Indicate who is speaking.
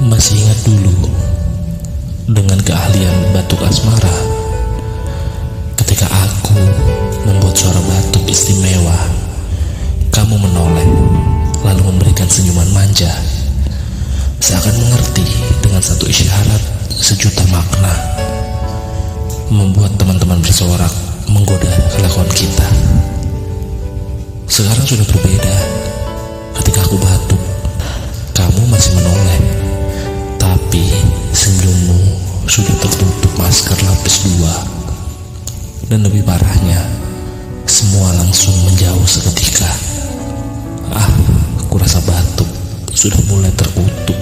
Speaker 1: Masih ingat dulu dengan keahlian batuk asmara, ketika aku membuat suara batuk istimewa, kamu menoleh lalu memberikan senyuman manja, seakan mengerti dengan satu isyarat sejuta makna, membuat teman-teman bersorak menggoda kelakuan kita. Sekarang sudah berbeda. Ketika aku batuk, kamu masih menoleh, tapi senyummu sudah tertutup masker lapis 2. Dan lebih parahnya, semua langsung menjauh seketika. Aku rasa batuk sudah mulai terkutuk.